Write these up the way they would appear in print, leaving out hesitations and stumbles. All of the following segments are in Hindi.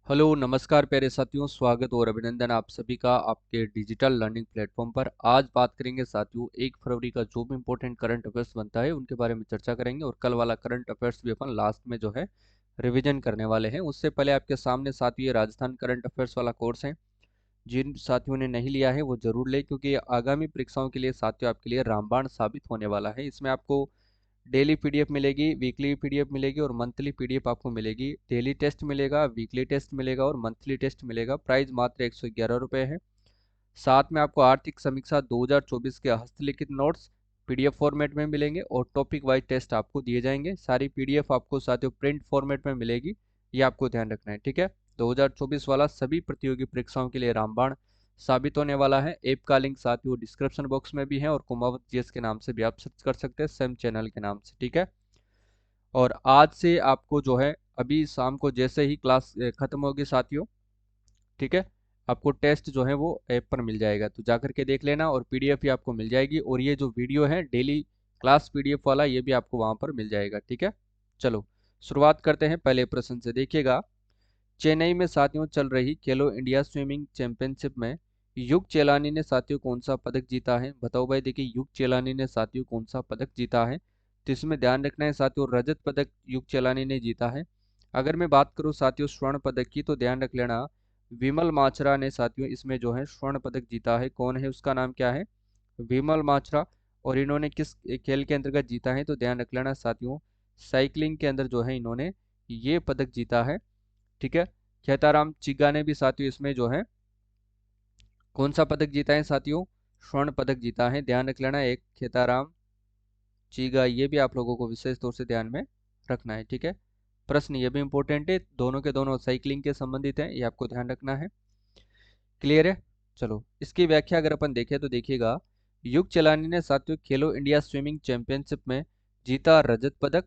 हेलो नमस्कार प्यारे साथियों, स्वागत और अभिनंदन आप सभी का आपके डिजिटल लर्निंग प्लेटफॉर्म पर। आज बात करेंगे साथियों 1 फरवरी का जो भी इम्पोर्टेंट करंट अफेयर्स बनता है उनके बारे में चर्चा करेंगे। और कल वाला करंट अफेयर्स भी अपन लास्ट में जो है रिवीजन करने वाले हैं। उससे पहले आपके सामने साथियों ये राजस्थान करंट अफेयर्स वाला कोर्स है। जिन साथियों ने नहीं लिया है वो जरूर ले, क्योंकि ये आगामी परीक्षाओं के लिए साथियों आपके लिए रामबाण साबित होने वाला है। इसमें आपको डेली पीडीएफ मिलेगी, वीकली पीडीएफ मिलेगी और मंथली पीडीएफ आपको मिलेगी। डेली टेस्ट मिलेगा, वीकली टेस्ट मिलेगा और मंथली टेस्ट मिलेगा। प्राइस मात्र 111 रुपये है। साथ में आपको आर्थिक समीक्षा 2024 के हस्तलिखित नोट्स पीडीएफ फॉर्मेट में मिलेंगे और टॉपिक वाइज टेस्ट आपको दिए जाएंगे। सारी पीडीएफ आपको साथियों प्रिंट फॉर्मेट में मिलेगी, ये आपको ध्यान रखना है, ठीक है। 2024 वाला सभी प्रतियोगी परीक्षाओं के लिए रामबाण साबित होने वाला है। ऐप का लिंक साथियों डिस्क्रिप्शन बॉक्स में भी है और कुमावत जीएस के नाम से भी आप सर्च कर सकते हैं, सेम चैनल के नाम से, ठीक है। और आज से आपको जो है अभी शाम को जैसे ही क्लास खत्म होगी साथियों, ठीक है, आपको टेस्ट जो है वो ऐप पर मिल जाएगा, तो जाकर के देख लेना और पीडीएफ भी आपको मिल जाएगी। और ये जो वीडियो है डेली क्लास पीडीएफ वाला, ये भी आपको वहां पर मिल जाएगा, ठीक है। चलो शुरुआत करते हैं पहले प्रश्न से। देखिएगा, चेन्नई में साथियों चल रही खेलो इंडिया स्विमिंग चैंपियनशिप में युग चेलानी ने साथियों कौन सा पदक जीता है? बताओ भाई। देखिए, युग चेलानी ने साथियों कौन सा पदक जीता है? तो इसमें ध्यान रखना है साथियों, रजत पदक युग चेलानी ने जीता है। अगर मैं बात करूं साथियों स्वर्ण पदक की, तो ध्यान रख लेना विमल माछरा ने साथियों इसमें जो है स्वर्ण पदक जीता है। कौन है, उसका नाम क्या है? विमल माछरा। और इन्होंने किस खेल के अंतर्गत जीता है? तो ध्यान रख लेना साथियों, साइकिलिंग के अंदर जो है इन्होंने ये पदक जीता है, ठीक है। खेताराम चिग्गा ने भी साथियों इसमें जो है कौन सा पदक जीता है साथियों? स्वर्ण पदक जीता है। ध्यान रख लेना, एक खेताराम चिग्गा, ये भी आप लोगों को विशेष तौर से ध्यान में रखना है, ठीक है। प्रश्न ये भी इंपॉर्टेंट है, दोनों के दोनों साइकिलिंग के संबंधित हैं, ये आपको ध्यान रखना है। क्लियर है? चलो इसकी व्याख्या अगर अपन देखें तो देखिएगा, युग चलानी ने साथियों खेलो इंडिया स्विमिंग चैंपियनशिप में जीता रजत पदक।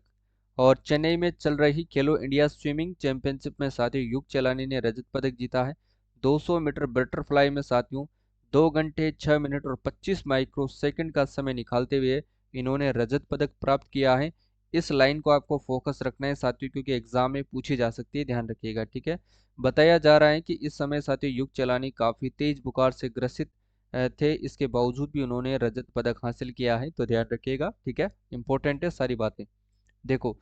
और चेन्नई में चल रही खेलो इंडिया स्विमिंग चैंपियनशिप में साथियों युग चलानी ने रजत पदक जीता है। 200 मीटर बटरफ्लाई में साथियों 2 घंटे 6 मिनट और 25 माइक्रो सेकंड का समय निकालते हुए इन्होंने रजत पदक प्राप्त किया है। इस लाइन को आपको फोकस रखना है साथियों, क्योंकि एग्जाम में पूछी जा सकती है, ध्यान रखिएगा, ठीक है। बताया जा रहा है कि इस समय साथियों युग चलानी काफी तेज बुखार से ग्रसित थे, इसके बावजूद भी उन्होंने रजत पदक हासिल किया है, तो ध्यान रखिएगा, ठीक है। इंपॉर्टेंट है सारी बातें। देखो,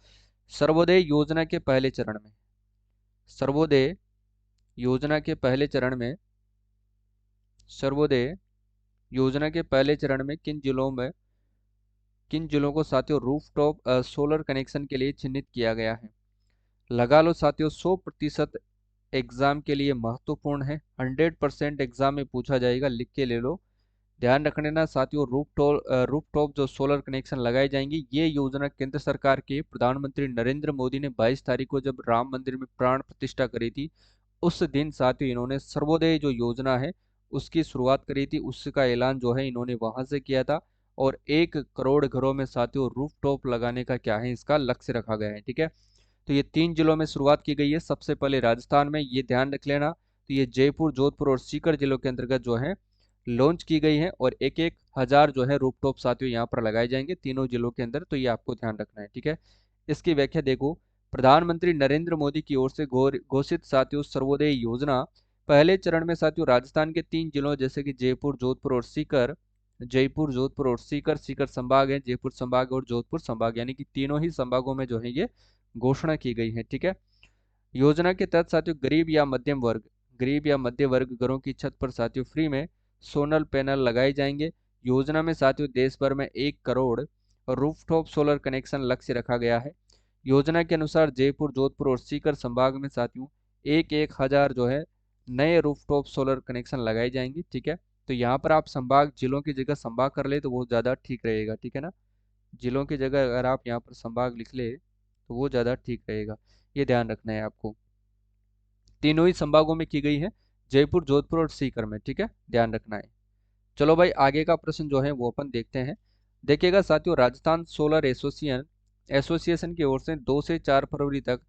सर्वोदय योजना के पहले चरण में, सर्वोदय योजना के पहले चरण में, सर्वोदय योजना के पहले चरण में किन जिलों को साथियों रूफटॉप सोलर कनेक्शन के लिए चिन्हित किया गया है? लगा लो साथियों, 100% एग्जाम के लिए महत्वपूर्ण है, 100% एग्जाम में पूछा जाएगा, लिख के ले लो। ध्यान रखने ना साथियों, रूफटॉप जो सोलर कनेक्शन लगाए जाएंगे, ये योजना केंद्र सरकार के प्रधानमंत्री नरेंद्र मोदी ने 22 तारीख को जब राम मंदिर में प्राण प्रतिष्ठा करी थी, उस दिन साथियों इन्होंने सर्वोदय जो योजना है उसकी शुरुआत करी थी। उसका ऐलान जो है इन्होंने वहां से किया था। और 1 करोड़ घरों में साथियों रूफटॉप लगाने का क्या है, इसका लक्ष्य रखा गया है, ठीक है। तो ये 3 जिलों में शुरुआत की गई है। सबसे पहले राजस्थान में, ये ध्यान रख लेना, तो ये जयपुर, जोधपुर और सीकर जिलों के अंतर्गत जो है लॉन्च की गई है। और 1,1,000 जो है रूफटॉप साथियों यहाँ पर लगाए जाएंगे तीनों जिलों के अंदर, तो ये आपको ध्यान रखना है, ठीक है। इसकी व्याख्या देखो, प्रधानमंत्री नरेंद्र मोदी की ओर से घोषित साथियों सर्वोदय योजना पहले चरण में साथियों राजस्थान के 3 जिलों जैसे कि जयपुर, जोधपुर और सीकर, जयपुर, जोधपुर और सीकर, सीकर संभाग है, जयपुर संभाग और जोधपुर संभाग, यानी कि तीनों ही संभागों में जो है ये घोषणा की गई है, ठीक है। योजना के तहत साथियों गरीब या मध्य वर्ग घरों की छत पर साथियों फ्री में सोलर पैनल लगाए जाएंगे। योजना में साथियों देश भर में 1 करोड़ रूफटॉप सोलर कनेक्शन लक्ष्य रखा गया है। योजना के अनुसार जयपुर, जोधपुर और सीकर संभाग में साथियों एक एक हजार जो है नए रूफटॉप सोलर कनेक्शन लगाए जाएंगे, ठीक है। तो यहाँ पर आप संभाग जिलों की जगह संभाग कर ले तो वो ज़्यादा ठीक रहेगा, ठीक है ना। जिलों की जगह अगर आप यहाँ पर संभाग लिख ले तो वो ज़्यादा ठीक रहेगा, ये ध्यान रखना है आपको। तीनों ही संभागों में की गई है, जयपुर, जोधपुर और सीकर में, ठीक है, ध्यान रखना है। चलो भाई आगे का प्रश्न जो है वो अपन देखते हैं। देखिएगा साथियों, राजस्थान सोलर एसोसिएशन की ओर से 2 से 4 फरवरी तक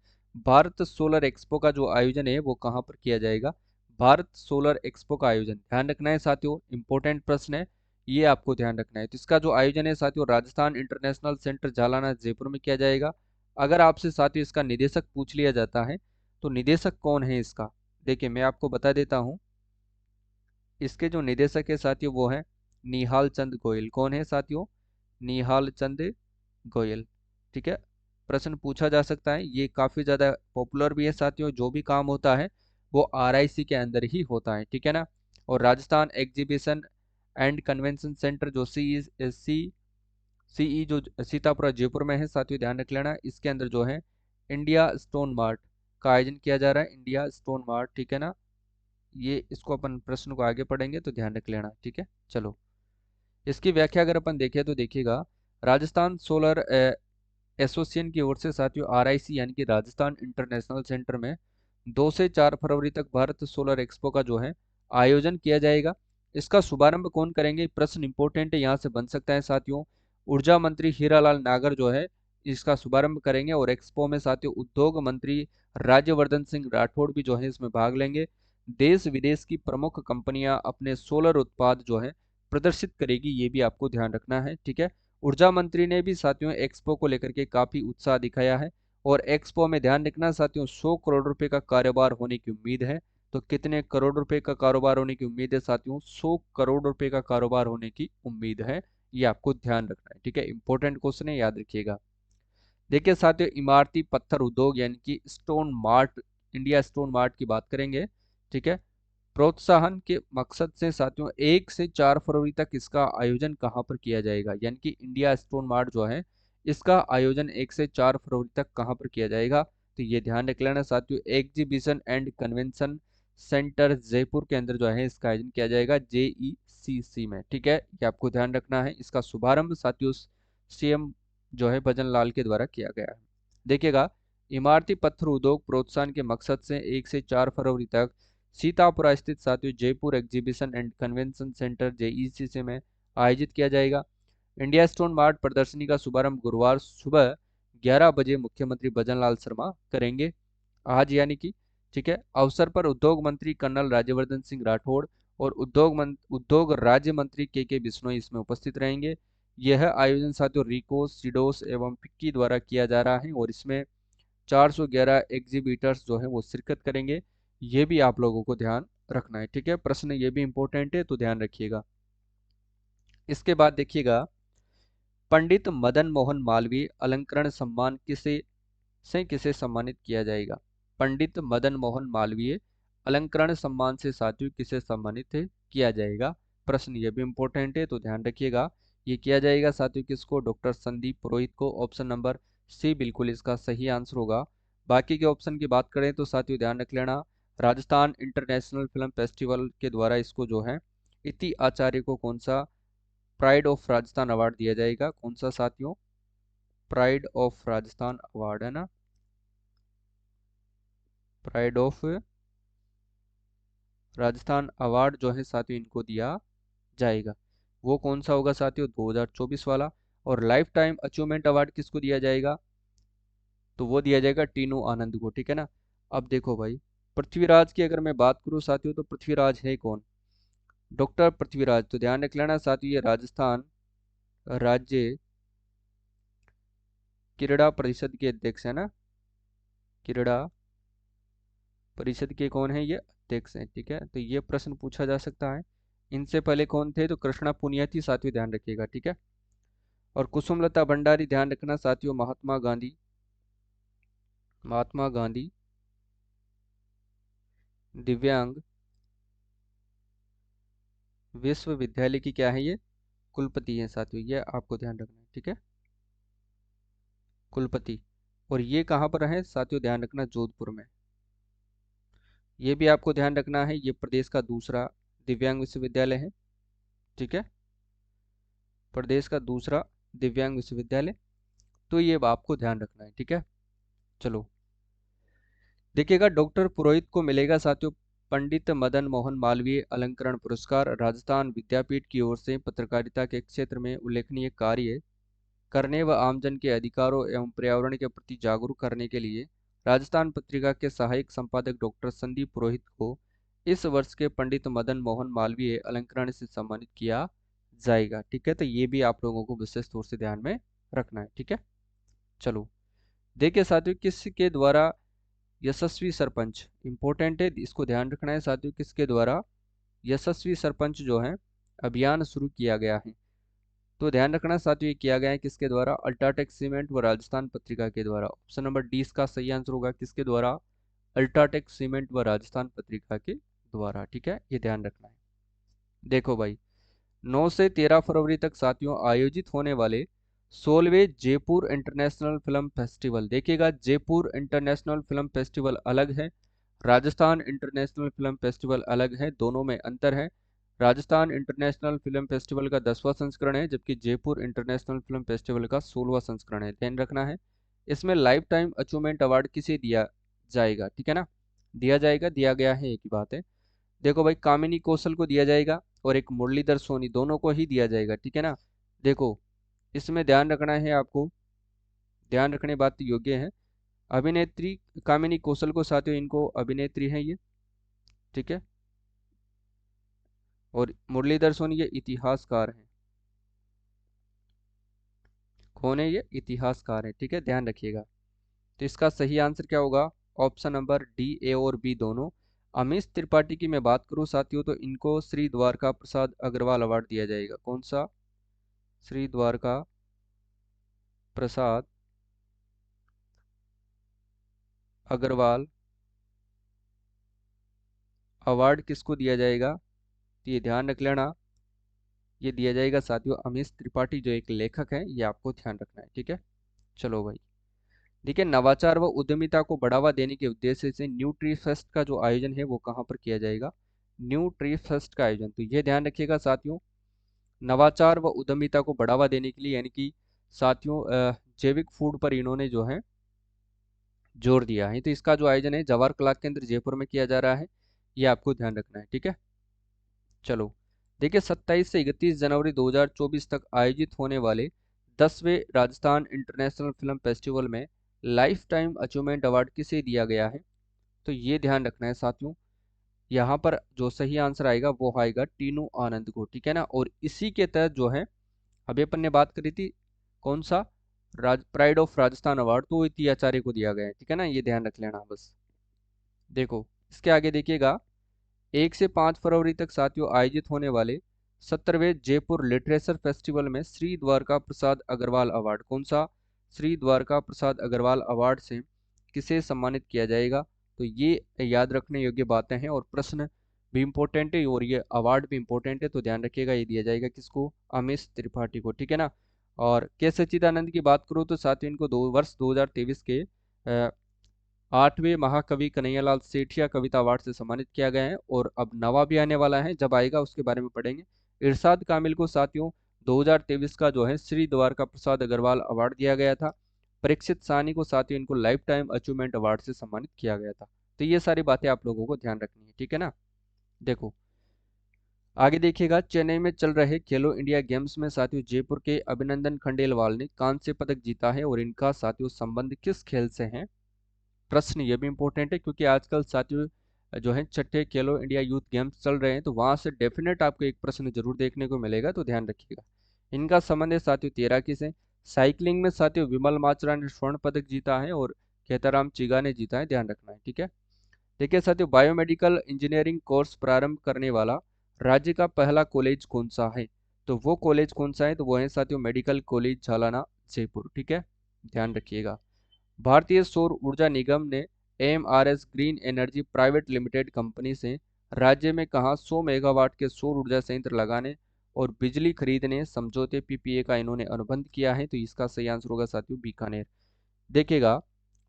भारत सोलर एक्सपो का जो आयोजन है वो कहाँ पर किया जाएगा? भारत सोलर एक्सपो का आयोजन, ध्यान रखना है साथियों, इंपॉर्टेंट प्रश्न है, ये आपको ध्यान रखना है। तो इसका जो आयोजन है साथियों राजस्थान इंटरनेशनल सेंटर जालाना, जयपुर में किया जाएगा। अगर आपसे साथियों इसका निदेशक पूछ लिया जाता है तो निदेशक कौन है इसका, देखिए मैं आपको बता देता हूँ, इसके जो निदेशक है साथियों वो है निहाल चंद गोयल। कौन है साथियों? निहाल चंद गोयल। ठीक है, प्रश्न पूछा जा सकता है, ये काफी ज्यादा पॉपुलर भी है साथियों। जो भी काम होता है वो आरआईसी के अंदर ही होता है, ठीक है ना। और Rajasthan exhibition and convention centre जो सीई जो सीतापुरा जयपुर में है साथियों, ध्यान रख लेना। इसके अंदर जो है इंडिया स्टोन मार्ट का आयोजन किया जा रहा है, इंडिया स्टोन मार्ट, ठीक है ना। ये इसको अपन प्रश्न को आगे पढ़ेंगे तो ध्यान रख लेना, ठीक है। चलो, इसकी व्याख्या अगर अपन देखें तो देखिएगा, राजस्थान सोलर एसोसिएशन की ओर से साथियों आरआईसी यानी कि राजस्थान इंटरनेशनल सेंटर में 2 से 4 फरवरी तक भारत सोलर एक्सपो का जो है आयोजन किया जाएगा। इसका शुभारंभ कौन करेंगे? प्रश्न इंपॉर्टेंट है, यहाँ से बन सकता है साथियों। ऊर्जा मंत्री हीरालाल नागर जो है इसका शुभारंभ करेंगे, और एक्सपो में साथियों उद्योग मंत्री राज्यवर्धन सिंह राठौड़ भी जो है इसमें भाग लेंगे। देश विदेश की प्रमुख कंपनियां अपने सोलर उत्पाद जो है प्रदर्शित करेगी, ये भी आपको ध्यान रखना है, ठीक है। ऊर्जा मंत्री ने भी साथियों एक्सपो को लेकर के काफी उत्साह दिखाया है। और एक्सपो में ध्यान रखना साथियों 100 करोड़ रुपए का कारोबार होने की उम्मीद है। तो कितने करोड़ रुपए का कारोबार होने की उम्मीद है साथियों? 100 करोड़ रुपए का कारोबार होने की उम्मीद है, ये आपको ध्यान रखना है, ठीक है। इंपॉर्टेंट क्वेश्चन है, याद रखिएगा। देखिए साथियों, इमारती पत्थर उद्योग यानी कि stone mart, India stone mart की बात करेंगे, ठीक है। प्रोत्साहन के मकसद से साथियों 1 से 4 फरवरी तक इसका आयोजन कहाँ पर किया जाएगा? यानी कि इंडिया स्टोन मार्ट जो है इसका आयोजन 1 से 4 फरवरी तक कहाँ पर किया जाएगा? तो ये ध्यान रख लेना साथियों, exhibition and convention centre Jaipur के अंदर जो है इसका आयोजन किया जाएगा, जेईसीसी में, ठीक है। ये आपको ध्यान रखना है। इसका शुभारंभ साथियों सीएम जो है भजन लाल के द्वारा किया गया है। देखिएगा, इमारती पत्थर उद्योग प्रोत्साहन के मकसद से 1 से 4 फरवरी तक सीतापुरा स्थित साथियों Jaipur exhibition and convention centre JECC में आयोजित किया जाएगा। इंडिया स्टोन मार्ट प्रदर्शनी का शुभारंभ गुरुवार सुबह 11 बजे मुख्यमंत्री भजनलाल शर्मा करेंगे, आज यानी कि, ठीक है। अवसर पर उद्योग मंत्री कर्नल राज्यवर्धन सिंह राठौड़ और उद्योग राज्य मंत्री के बिश्नोई इसमें उपस्थित रहेंगे। यह आयोजन साथियों रिकोस, सिडोस एवं फिक्की द्वारा किया जा रहा है, और इसमें 411 एग्जीबिटर्स जो है वो शिरकत करेंगे। ये भी आप लोगों को ध्यान रखना है, ठीक है। प्रश्न ये भी इंपॉर्टेंट है तो ध्यान रखिएगा। इसके बाद देखिएगा, पंडित मदन मोहन मालवीय अलंकरण सम्मान किसे सम्मानित किया जाएगा? पंडित मदन मोहन मालवीय अलंकरण सम्मान से साथियों किसे सम्मानित किया जाएगा? प्रश्न ये भी इंपॉर्टेंट है तो ध्यान रखिएगा। ये किया जाएगा साथियों किसको? डॉक्टर संदीप पुरोहित को। ऑप्शन नंबर सी बिल्कुल इसका सही आंसर होगा। बाकी के ऑप्शन की बात करें तो साथियों ध्यान रख लेना, राजस्थान इंटरनेशनल फिल्म फेस्टिवल के द्वारा इसको जो है इति आचार्य को कौन सा प्राइड ऑफ राजस्थान अवार्ड दिया जाएगा? कौन सा साथियों? प्राइड ऑफ राजस्थान अवार्ड है ना, प्राइड ऑफ राजस्थान अवार्ड जो है साथियों इनको दिया जाएगा। वो कौन सा होगा साथियों? 2024 वाला। और लाइफ टाइम अचीवमेंट अवार्ड किसको दिया जाएगा? तो वो दिया जाएगा टीनू आनंद को, ठीक है ना। अब देखो भाई, पृथ्वीराज की अगर मैं बात करूं साथियों, तो पृथ्वीराज है कौन? डॉक्टर पृथ्वीराज। तो ध्यान रख लेना साथियों, ये राजस्थान राज्य क्रीड़ा परिषद के अध्यक्ष है ना, क्रीड़ा परिषद के कौन है? ये अध्यक्ष हैं, ठीक है। तो ये प्रश्न पूछा जा सकता है। इनसे पहले कौन थे? तो कृष्णा पुनिया थी साथियों, ध्यान रखिएगा, ठीक है। और कुसुमलता भंडारी, ध्यान रखना साथियों महात्मा गांधी दिव्यांग विश्वविद्यालय की क्या है? ये कुलपति है साथियों, ये आपको ध्यान रखना है, ठीक है, कुलपति। और ये कहाँ पर है साथियों? ध्यान रखना जोधपुर में। ये भी आपको ध्यान रखना है, ये प्रदेश का दूसरा दिव्यांग विश्वविद्यालय है, ठीक है, प्रदेश का दूसरा दिव्यांग विश्वविद्यालय। तो ये आपको ध्यान रखना है, ठीक है। चलो, देखिएगा, डॉक्टर पुरोहित को मिलेगा साथियों पंडित मदन मोहन मालवीय अलंकरण पुरस्कार। राजस्थान विद्यापीठ की ओर से पत्रकारिता के क्षेत्र में उल्लेखनीय कार्य करने व आमजन के अधिकारों एवं पर्यावरण के प्रति जागरूक करने के लिए राजस्थान पत्रिका के सहायक संपादक डॉक्टर संदीप पुरोहित को इस वर्ष के पंडित मदन मोहन मालवीय अलंकरण से सम्मानित किया जाएगा, ठीक है। तो ये भी आप लोगों को विशेष तौर से ध्यान में रखना है, ठीक है। चलो, देखिए साथियों, किसके द्वारा यशस्वी सरपंच इंपॉर्टेंट है, इसको ध्यान रखना है साथियों। किसके द्वारा? यशस्वी सरपंच जो है अभियान शुरू किया गया है। तो ध्यान रखना साथियों, ये किया गया है किसके द्वारा? अल्ट्राटेक सीमेंट व राजस्थान पत्रिका के द्वारा। ऑप्शन नंबर डी इसका सही आंसर होगा। किसके द्वारा? अल्ट्राटेक सीमेंट व राजस्थान पत्रिका के द्वारा। ठीक है, ये ध्यान रखना है। देखो भाई, 9 से 13 फरवरी तक साथियों आयोजित होने वाले 16वें जयपुर इंटरनेशनल फिल्म फेस्टिवल। देखिएगा, जयपुर इंटरनेशनल फिल्म फेस्टिवल अलग है, राजस्थान इंटरनेशनल फिल्म फेस्टिवल अलग है, दोनों में अंतर है। राजस्थान इंटरनेशनल फिल्म फेस्टिवल का 10वां संस्करण है, जबकि जयपुर इंटरनेशनल फिल्म फेस्टिवल का 16वां संस्करण है। ध्यान रखना है। इसमें लाइफ टाइम अचीवमेंट अवार्ड किसे दिया जाएगा? ठीक है ना, दिया जाएगा, दिया गया है, एक ही बात है। देखो भाई, कामिनी कौशल को दिया जाएगा और एक मुरलीधर सोनी, दोनों को ही दिया जाएगा। ठीक है ना। देखो, इसमें ध्यान रखना है आपको, ध्यान रखने बात योग्य है। अभिनेत्री कामिनी कौशल को साथियों, इनको अभिनेत्री है ये, ठीक है। और मुरलीधर सोनी ये इतिहासकार हैं। कौन है ये? इतिहासकार है। ठीक है, ध्यान रखिएगा। तो इसका सही आंसर क्या होगा? ऑप्शन नंबर डी, ए और बी दोनों। अमीश त्रिपाठी की मैं बात करूं साथियों, तो इनको श्री द्वारका प्रसाद अग्रवाल अवार्ड दिया जाएगा। कौन सा? श्री द्वारका प्रसाद अग्रवाल अवार्ड किसको दिया जाएगा? तो ये ध्यान रख लेना, ये दिया जाएगा साथियों अमीश त्रिपाठी, जो एक लेखक है, ये आपको ध्यान रखना है। ठीक है, चलो भाई। देखिए, नवाचार व उद्यमिता को बढ़ावा देने के उद्देश्य से न्यू ट्री फेस्ट का जो आयोजन है वो कहाँ पर किया जाएगा? न्यू ट्री फेस्ट का आयोजन, तो ये ध्यान रखिएगा साथियों, नवाचार व उद्यमिता को बढ़ावा देने के लिए, यानी कि साथियों जैविक फूड पर इन्होंने जो है जोर दिया है। तो इसका जो आयोजन है जवाहर कला केंद्र जयपुर में किया जा रहा है, ये आपको ध्यान रखना है। ठीक है, चलो। देखिए, 27 से 31 जनवरी 2024 तक आयोजित होने वाले 10वें राजस्थान इंटरनेशनल फिल्म फेस्टिवल में लाइफ टाइम अचीवमेंट अवार्ड किसे दिया गया है? तो ये ध्यान रखना है साथियों, यहाँ पर जो सही आंसर आएगा वो आएगा टीनू आनंद को। ठीक है ना। और इसी के तहत जो है अभी अपन ने बात करी थी, कौन सा? प्राइड ऑफ राजस्थान अवार्ड, तो इति आचार्य को दिया गया है। ठीक है ना, ये ध्यान रख लेना बस। देखो, इसके आगे देखिएगा, 1 से 5 फरवरी तक साथियों आयोजित होने वाले 17वें जयपुर लिटरेचर फेस्टिवल में श्री द्वारका प्रसाद अग्रवाल अवार्ड, कौन सा? श्री द्वारका प्रसाद अग्रवाल अवार्ड से किसे सम्मानित किया जाएगा? तो ये याद रखने योग्य बातें हैं और प्रश्न भी इम्पोर्टेंट है और ये अवार्ड भी इम्पोर्टेंट है, तो ध्यान रखिएगा, ये दिया जाएगा किसको? अमीश त्रिपाठी को। ठीक है ना। और के सच्चिदानंद की बात करूँ तो साथियों इनको 2023 के 8वें महाकवि कन्हैयालाल सेठिया कविता अवार्ड से सम्मानित किया गया है। और अब नवा भी आने वाला है, जब आएगा उसके बारे में पढ़ेंगे। इरशाद कामिल को साथियों 2023 का जो है श्री द्वारका प्रसाद अग्रवाल अवार्ड दिया गया था। परीक्षित साहनी को साथियों इनको लाइफ टाइम अचीवमेंट अवार्ड से सम्मानित किया गया था। तो ये सारी बातें आप लोगों को ध्यान रखनी है। ठीक है ना। देखो, आगे देखिएगा, चेन्नई में चल रहे खेलो इंडिया गेम्स में साथियों जयपुर के अभिनंदन खंडेलवाल ने कांस्य पदक जीता है और इनका साथियों संबंध किस खेल से है? प्रश्न ये भी इंपॉर्टेंट है, क्योंकि आजकल साथियों जो है छठे खेलो इंडिया यूथ गेम्स चल रहे हैं, तो वहां से डेफिनेट आपको एक प्रश्न जरूर देखने को मिलेगा, तो ध्यान रखिएगा। इनका संबंध है साथियों तैराकी से। साइकिलिंग में साथियों विमल माचरा ने स्वर्ण पदक जीता है और खेताराम चिगा ने जीता है, ध्यान रखना है। ठीक है। देखिए साथियों, बायोमेडिकल इंजीनियरिंग कोर्स प्रारंभ करने वाला राज्य का पहला कॉलेज कौन सा है? तो वो कॉलेज कौन सा है? तो वो है साथियों मेडिकल कॉलेज झालाना जयपुर। ठीक है, ध्यान रखिएगा। भारतीय सौर ऊर्जा निगम ने MRS green energy private limited company से राज्य में कहा 100 मेगावाट के सौर ऊर्जा संयंत्र लगाने और बिजली खरीदने समझौते पीपीए का इन्होंने अनुबंध किया है? तो इसका सही आंसर होगा साथियों बीकानेर। देखिएगा,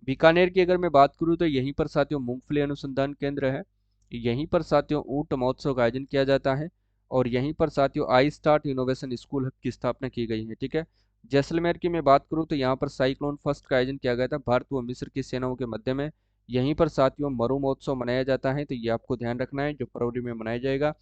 बीकानेर की अगर मैं बात करूं तो यहीं पर साथियों मूंगफली अनुसंधान केंद्र है, यहीं पर साथियों ऊंट महोत्सव का आयोजन किया जाता है और यहीं पर साथियों I start innovation school hub की स्थापना की गई है। ठीक है। जैसलमेर की मैं बात करूं तो यहाँ पर साइक्लोन फर्स्ट का आयोजन किया गया था भारत व मिस्र की सेनाओं के मध्य में। यहीं पर साथियों मरु महोत्सव मनाया जाता है, तो ये आपको ध्यान रखना है, जो फरवरी में मनाया जाएगा।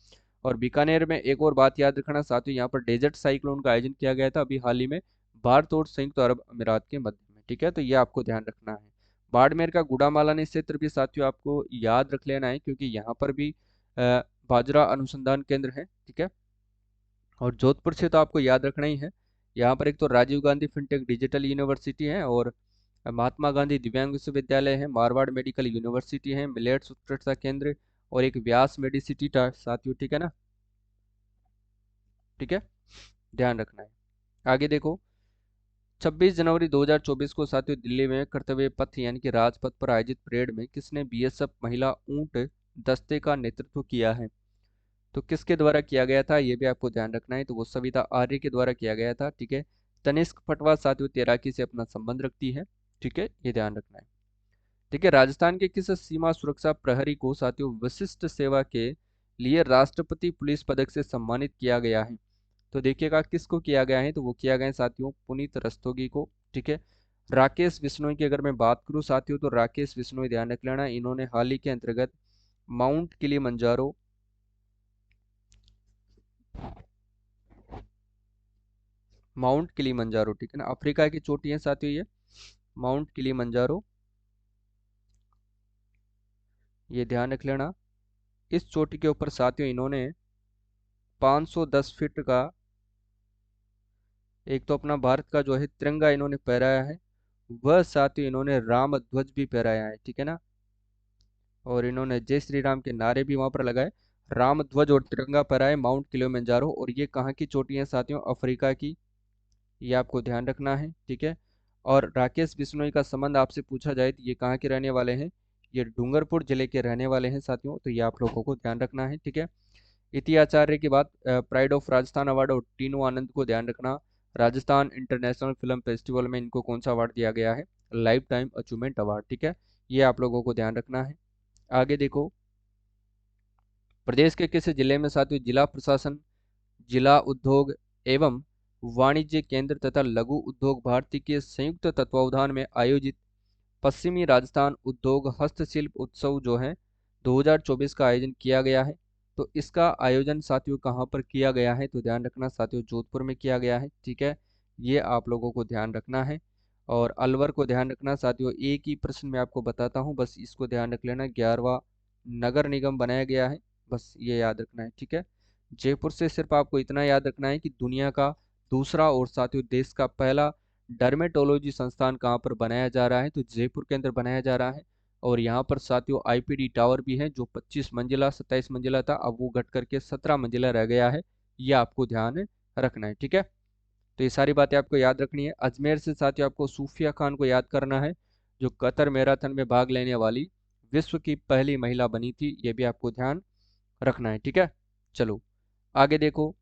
और बीकानेर में एक और बात याद रखना साथियों, यहाँ पर डेजर्ट साइक्लोन का आयोजन किया गया था अभी हाल ही में भारत और संयुक्त अरब अमीरात के मध्य में। ठीक है, तो ये आपको ध्यान रखना है। बाड़मेर का गुड़ामालानी क्षेत्र भी साथियों आपको याद रख लेना है, क्योंकि यहाँ पर भी बाजरा अनुसंधान केंद्र है। ठीक है। और जोधपुर से तो आपको याद रखना ही है, यहाँ पर एक तो Rajiv Gandhi fintech digital university है और महात्मा गांधी दिव्यांग विश्वविद्यालय है, मारवाड़ मेडिकल यूनिवर्सिटी है, मिलेट्स उत्कृष्टता केंद्र और एक व्यास मेडिसिटी था साथियों, ठीक है ना। ठीक है, ध्यान रखना है। आगे देखो, 26 जनवरी 2024 को साथियों दिल्ली में कर्तव्य पथ यानी कि राजपथ पर आयोजित परेड में किसने बीएसएफ महिला ऊंट दस्ते का नेतृत्व किया है? तो किसके द्वारा किया गया था ये भी आपको ध्यान रखना है। तो वो सविता आर्य के द्वारा किया गया था, ठीक है। तनिष्क पटवा साथियों तैराकी से अपना संबंध रखती है, ठीक है, ये ध्यान रखना है। ठीक है, राजस्थान के किस सीमा सुरक्षा प्रहरी को साथियों विशिष्ट सेवा के लिए राष्ट्रपति पुलिस पदक से सम्मानित किया गया है? तो देखिएगा किसको किया गया है, तो वो किया गया है साथियों पुनीत रस्तोगी को, ठीक है। राकेश बिश्नोई की अगर मैं बात करूं साथियों, तो राकेश बिश्नोई ध्यान रख लेना, इन्होंने हाल ही के अंतर्गत माउंट किलिमंजारो माउंट किलिमंजारो, ठीक है ना, अफ्रीका की चोटी है साथियों ये माउंट किलिमंजारो, ये ध्यान रख लेना। इस चोटी के ऊपर साथियों इन्होंने 510 फीट का एक तो अपना भारत का जो है तिरंगा इन्होंने फहराया है, वह साथियों इन्होंने राम ध्वज भी फहराया है, ठीक है ना। और इन्होंने जय श्री राम के नारे भी वहां पर लगाए, राम ध्वज और तिरंगा फहराए माउंट किलिमंजारो। और ये कहाँ की चोटी है साथियों? अफ्रीका की, ये आपको ध्यान रखना है, ठीक है। और राकेश बिश्नोई का संबंध आपसे पूछा जाए तो ये कहाँ के रहने वाले हैं? ये डूंगरपुर जिले के रहने वाले हैं साथियों, तो ये आप लोगों को ध्यान रखना है, ठीक है। इति आचार्य की बात, प्राइड ऑफ राजस्थान अवार्ड और टीनू आनंद को ध्यान रखना, राजस्थान इंटरनेशनल फिल्म फेस्टिवल में इनको कौन सा अवार्ड दिया गया है? लाइफ टाइम अचीवमेंट अवार्ड, ठीक है, ये आप लोगों को ध्यान रखना है। आगे देखो, प्रदेश के किस जिले में साथियों जिला प्रशासन, जिला उद्योग एवं वाणिज्य केंद्र तथा लघु उद्योग भारती के संयुक्त तत्वावधान में आयोजित पश्चिमी राजस्थान उद्योग हस्तशिल्प उत्सव जो है 2024 का आयोजन किया गया है? तो इसका आयोजन साथियों कहाँ पर किया गया है? तो ध्यान रखना साथियों जोधपुर में किया गया है, ठीक है, ये आप लोगों को ध्यान रखना है। और अलवर को ध्यान रखना साथियों, एक ही प्रश्न में आपको बताता हूँ, बस इसको ध्यान रख लेना, 11वां नगर निगम बनाया गया है, बस ये याद रखना है, ठीक है। जयपुर से सिर्फ आपको इतना याद रखना है कि दुनिया का दूसरा और साथियों देश का पहला डर्मेटोलॉजी संस्थान कहाँ पर बनाया जा रहा है? तो जयपुर के अंदर बनाया जा रहा है। और यहाँ पर साथियों आईपीडी टावर भी है, जो 25 मंजिला 27 मंजिला था, अब वो घट करके 17 मंजिला रह गया है, ये आपको ध्यान रखना है, ठीक है। तो ये सारी बातें आपको याद रखनी है। अजमेर से साथियों आपको सूफिया खान को याद करना है, जो कतर मैराथन में भाग लेने वाली विश्व की पहली महिला बनी थी, ये भी आपको ध्यान रखना है, ठीक है। चलो आगे देखो,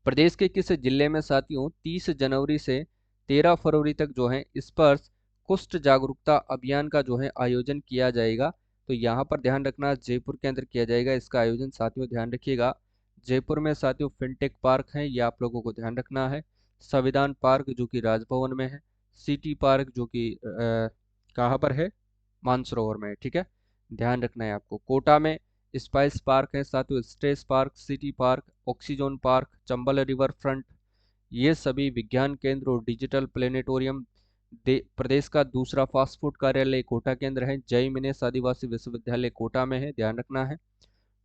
प्रदेश के किस जिले में साथियों 30 जनवरी से 13 फरवरी तक जो है स्पर्श कुष्ठ जागरूकता अभियान का जो है आयोजन किया जाएगा? तो यहाँ पर ध्यान रखना जयपुर के अंदर किया जाएगा इसका आयोजन साथियों, ध्यान रखिएगा। जयपुर में साथियों फिनटेक पार्क है, ये आप लोगों को ध्यान रखना है। संविधान पार्क जो कि राजभवन में है, सिटी पार्क जो कि कहाँ पर है? मानसरोवर में है, ठीक है, ध्यान रखना है आपको। कोटा में स्पाइस पार्क है साथियों, stress park, city park, oxygen park, Chambal river front, ये सभी विज्ञान केंद्र और डिजिटल प्लेनेटोरियम। प्रदेश का दूसरा फास्ट फूड कार्यालय कोटा के अंदर है। जय मिनेश आदिवासी विश्वविद्यालय कोटा में है, ध्यान रखना है।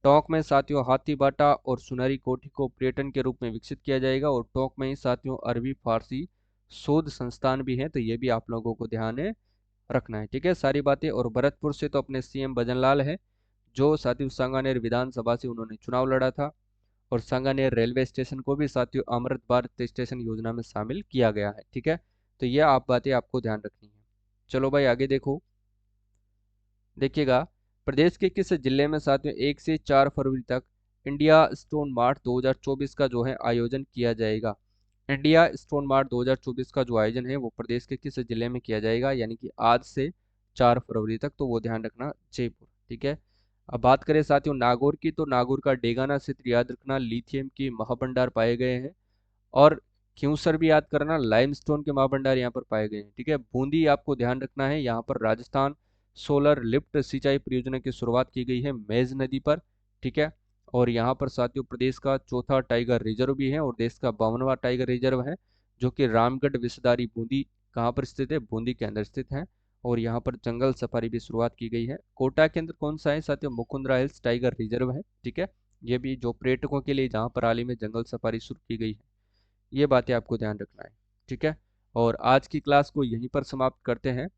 टोंक में साथियों हाथी बाटा और सुनहरी कोठी को पर्यटन के रूप में विकसित किया जाएगा। और टोंक में ही साथियों अरबी फारसी शोध संस्थान भी है, तो ये भी आप लोगों को ध्यान रखना है, ठीक है, सारी बातें। और भरतपुर से तो अपने सीएम भजनलाल है, जो साथियों सांगानेर विधानसभा से उन्होंने चुनाव लड़ा था। और सांगानेर रेलवे स्टेशन को भी साथियों अमृत भारत स्टेशन योजना में शामिल किया गया है, ठीक है। तो ये आप बातें आपको ध्यान रखनी है। चलो भाई आगे देखो, देखिएगा, प्रदेश के किस जिले में साथियों 1 से 4 फरवरी तक इंडिया स्टोन मार्ट 2024 का जो है आयोजन किया जाएगा? इंडिया स्टोन मार्ट 2024 का जो आयोजन है वो प्रदेश के किस जिले में किया जाएगा, यानी कि आज से 4 फरवरी तक? तो वो ध्यान रखना जयपुर, ठीक है। अब बात करें साथियों नागौर की, तो नागौर का डेगाना क्षेत्र याद रखना, लिथियम की महाभंडार पाए गए हैं। और क्यूसर भी याद करना, लाइमस्टोन के महाभंडार यहाँ पर पाए गए हैं, ठीक है। बूंदी आपको ध्यान रखना है, यहाँ पर राजस्थान सोलर लिफ्ट सिंचाई परियोजना की शुरुआत की गई है मेज नदी पर, ठीक है। और यहाँ पर साथियों प्रदेश का चौथा टाइगर रिजर्व भी है और देश का 52वां टाइगर रिजर्व है, जो कि रामगढ़ विषधारी बूंदी कहाँ पर स्थित है? बूंदी के अंदर स्थित है। और यहाँ पर जंगल सफारी भी शुरुआत की गई है। कोटा के अंदर कौन सा है साथियों? मुकुंदरा हिल्स टाइगर रिजर्व है, ठीक है। ये भी जो पर्यटकों के लिए जहाँ पर हाल ही में जंगल सफारी शुरू की गई है, ये बातें आपको ध्यान रखना है, ठीक है। और आज की क्लास को यहीं पर समाप्त करते हैं।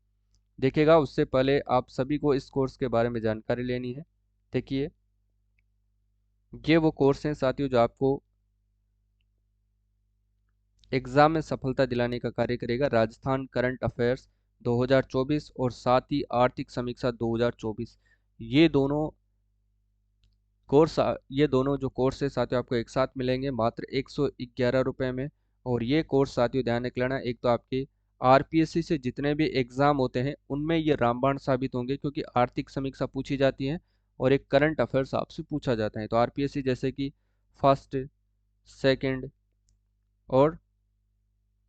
देखिएगा, उससे पहले आप सभी को इस कोर्स के बारे में जानकारी लेनी है। देखिए, ये वो कोर्स हैं साथियों जो आपको एग्जाम में सफलता दिलाने का कार्य करेगा। राजस्थान करंट अफेयर्स 2024 और साथ ही आर्थिक समीक्षा 2024, ये दोनों ये दोनों जो कोर्स है साथियों आपको एक साथ मिलेंगे मात्र 111 रुपये में। और ये कोर्स साथियों ध्यान रख लेना, एक तो आपके आरपीएससी से जितने भी एग्जाम होते हैं उनमें ये रामबाण साबित होंगे, क्योंकि आर्थिक समीक्षा पूछी जाती है और एक करंट अफेयर्स आपसे पूछा जाता है। तो आरपीएससी जैसे कि फर्स्ट, सेकंड और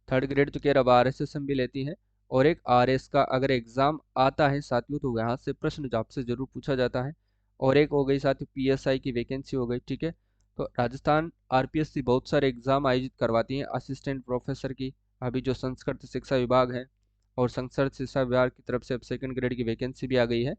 थर्ड ग्रेड तो कह अब आरएसएस भी लेती हैं, और एक आरएस का अगर एग्जाम आता है साथियों तो यहाँ से प्रश्न आपसे जरूर पूछा जाता है। और एक हो गई साथियों पीएसआई की वैकेंसी हो गई, ठीक है। तो राजस्थान आरपीएससी बहुत सारे एग्जाम आयोजित करवाती हैं असिस्टेंट प्रोफेसर की। अभी जो संस्कृत शिक्षा विभाग है और संस्कृत शिक्षा विभाग की तरफ से अब सेकंड ग्रेड की वैकेंसी भी आ गई है।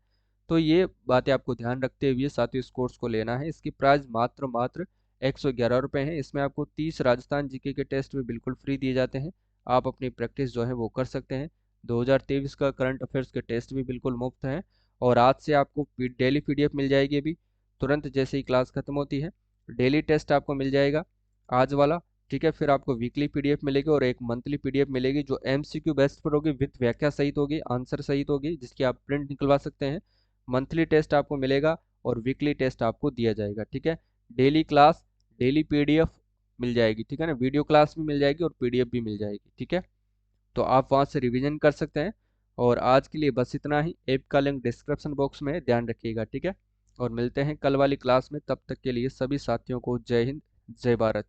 तो ये बातें आपको ध्यान रखते हुए साथियों इस कोर्स को लेना है। इसकी प्राइस मात्र मात्र 111 रुपये है। इसमें आपको 30 राजस्थान जीके के टेस्ट भी बिल्कुल फ्री दिए जाते हैं। आप अपनी प्रैक्टिस जो है वो कर सकते हैं। 2023 का करंट अफेयर्स के टेस्ट भी बिल्कुल मुफ्त हैं। और आज से आपको डेली पीडीएफ मिल जाएगी अभी तुरंत जैसे ही क्लास खत्म होती है। डेली टेस्ट आपको मिल जाएगा आज वाला, ठीक है। फिर आपको वीकली पीडीएफ मिलेगी और एक मंथली पीडीएफ मिलेगी जो एमसीक्यू बेस्ड पर होगी, विथ व्याख्या सहित होगी, आंसर सहित होगी, जिसकी आप प्रिंट निकलवा सकते हैं। मंथली टेस्ट आपको मिलेगा और वीकली टेस्ट आपको दिया जाएगा, ठीक है। डेली क्लास, डेली पीडीएफ मिल जाएगी, ठीक है ना। वीडियो क्लास भी मिल जाएगी और पीडीएफ भी मिल जाएगी, ठीक है। तो आप वहां से रिवीजन कर सकते हैं। और आज के लिए बस इतना ही। ऐप का लिंक डिस्क्रिप्शन बॉक्स में है, ध्यान रखिएगा, ठीक है। और मिलते हैं कल वाली क्लास में, तब तक के लिए सभी साथियों को जय हिंद, जय भारत।